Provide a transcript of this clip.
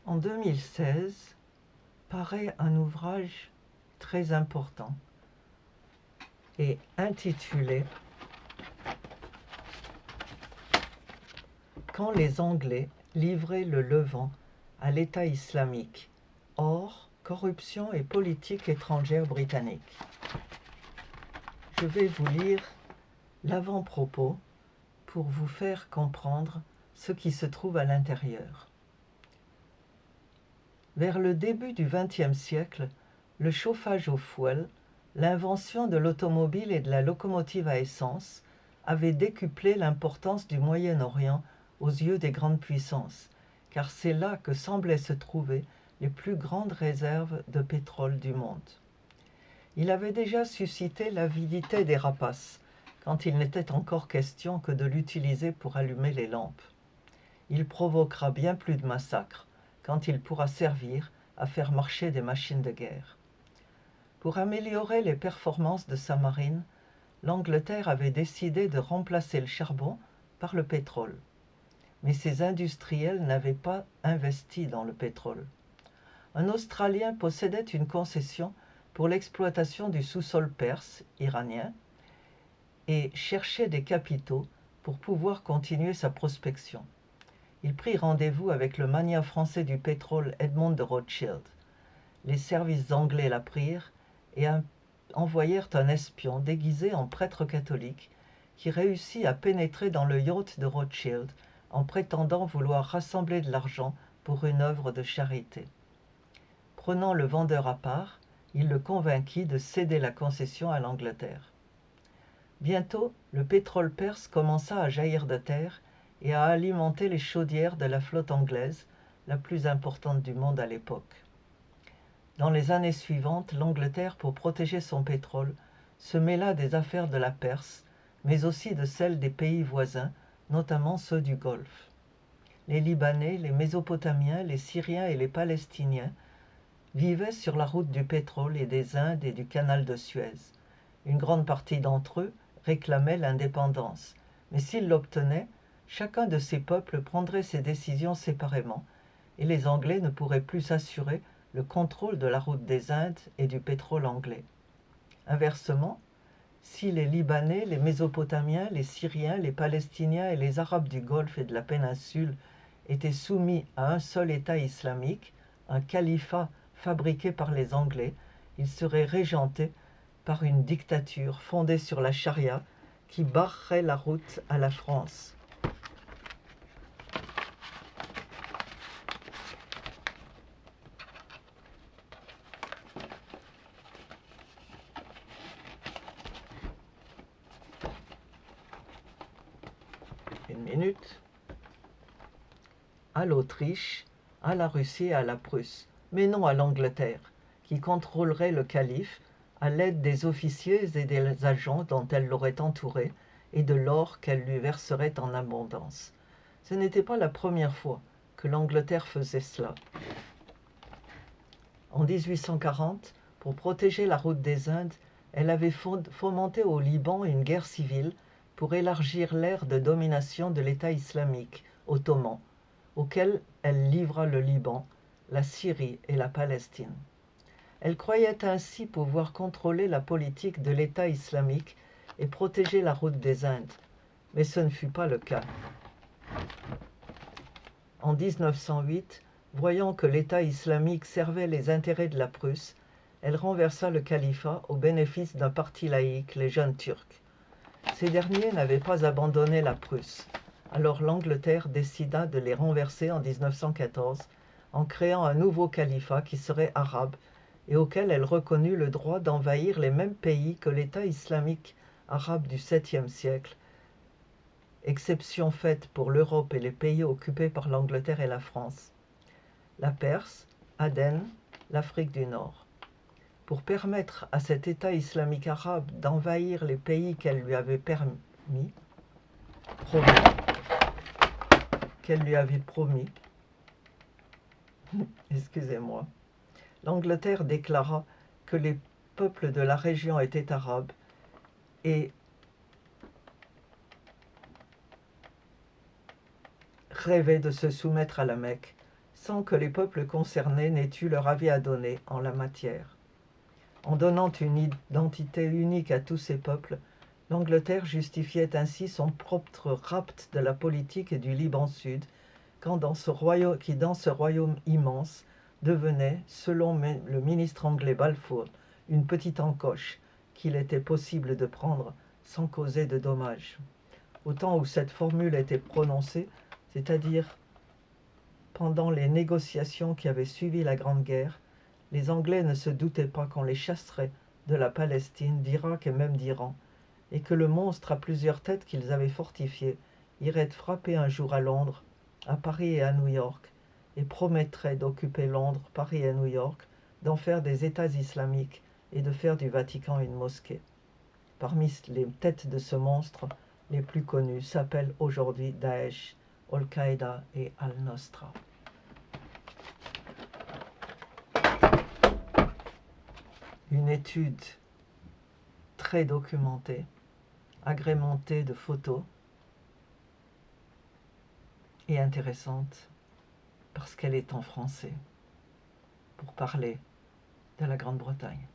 En 2016, paraît un ouvrage très important et intitulé « Quand les Anglais livraient le Levant à l'État islamique, or, corruption et politique étrangère britannique ». Je vais vous lire l'avant-propos pour vous faire comprendre ce qui se trouve à l'intérieur. Vers le début du XXe siècle, le chauffage au fouet, l'invention de l'automobile et de la locomotive à essence avaient décuplé l'importance du Moyen-Orient aux yeux des grandes puissances, car c'est là que semblaient se trouver les plus grandes réserves de pétrole du monde. Il avait déjà suscité l'avidité des rapaces, quand il n'était encore question que de l'utiliser pour allumer les lampes. Il provoquera bien plus de massacres, quand il pourra servir à faire marcher des machines de guerre. Pour améliorer les performances de sa marine, l'Angleterre avait décidé de remplacer le charbon par le pétrole. Mais ses industriels n'avaient pas investi dans le pétrole. Un Australien possédait une concession pour l'exploitation du sous-sol perse, iranien, et cherchait des capitaux pour pouvoir continuer sa prospection. Il prit rendez-vous avec le magnat français du pétrole Edmond de Rothschild. Les services anglais l'apprirent et envoyèrent un espion déguisé en prêtre catholique qui réussit à pénétrer dans le yacht de Rothschild en prétendant vouloir rassembler de l'argent pour une œuvre de charité. Prenant le vendeur à part, il le convainquit de céder la concession à l'Angleterre. Bientôt, le pétrole perse commença à jaillir de terre et à alimenter les chaudières de la flotte anglaise, la plus importante du monde à l'époque. Dans les années suivantes, l'Angleterre, pour protéger son pétrole, se mêla des affaires de la Perse, mais aussi de celles des pays voisins, notamment ceux du Golfe. Les Libanais, les Mésopotamiens, les Syriens et les Palestiniens vivaient sur la route du pétrole et des Indes et du canal de Suez. Une grande partie d'entre eux réclamaient l'indépendance, mais s'ils l'obtenaient, chacun de ces peuples prendrait ses décisions séparément, et les Anglais ne pourraient plus s'assurer le contrôle de la route des Indes et du pétrole anglais. Inversement, si les Libanais, les Mésopotamiens, les Syriens, les Palestiniens et les Arabes du Golfe et de la péninsule étaient soumis à un seul État islamique, un califat fabriqué par les Anglais, ils seraient régentés par une dictature fondée sur la charia qui barrerait la route à la France. Une minute. À l'Autriche, à la Russie et à la Prusse, mais non à l'Angleterre, qui contrôlerait le calife à l'aide des officiers et des agents dont elle l'aurait entouré et de l'or qu'elle lui verserait en abondance. Ce n'était pas la première fois que l'Angleterre faisait cela. En 1840, pour protéger la route des Indes, elle avait fomenté au Liban une guerre civile pour élargir l'aire de domination de l'État islamique ottoman, auquel elle livra le Liban, la Syrie et la Palestine. Elle croyait ainsi pouvoir contrôler la politique de l'État islamique et protéger la route des Indes, mais ce ne fut pas le cas. En 1908, voyant que l'État islamique servait les intérêts de la Prusse, elle renversa le califat au bénéfice d'un parti laïque, les Jeunes Turcs. Ces derniers n'avaient pas abandonné la Prusse. Alors l'Angleterre décida de les renverser en 1914 en créant un nouveau califat qui serait arabe et auquel elle reconnut le droit d'envahir les mêmes pays que l'État islamique arabe du 7e siècle, exception faite pour l'Europe et les pays occupés par l'Angleterre et la France, la Perse, Aden, l'Afrique du Nord. Pour permettre à cet État islamique arabe d'envahir les pays qu'elle lui avait promis, excusez-moi, l'Angleterre déclara que les peuples de la région étaient arabes et rêvaient de se soumettre à la Mecque, sans que les peuples concernés n'aient eu leur avis à donner en la matière. En donnant une identité unique à tous ces peuples, l'Angleterre justifiait ainsi son propre rapt de la politique et du Liban Sud, qui dans ce royaume immense devenait, selon le ministre anglais Balfour, une petite encoche qu'il était possible de prendre sans causer de dommages. Au temps où cette formule était prononcée, c'est-à-dire pendant les négociations qui avaient suivi la Grande Guerre, les Anglais ne se doutaient pas qu'on les chasserait de la Palestine, d'Irak et même d'Iran, et que le monstre à plusieurs têtes qu'ils avaient fortifié irait frapper un jour à Londres, à Paris et à New York, et promettrait d'occuper Londres, Paris et New York, d'en faire des États islamiques et de faire du Vatican une mosquée. Parmi les têtes de ce monstre, les plus connues s'appellent aujourd'hui Daesh, Al-Qaïda et Al-Nosra. Une étude très documentée, agrémentée de photos et intéressante parce qu'elle est en français pour parler de la Grande-Bretagne.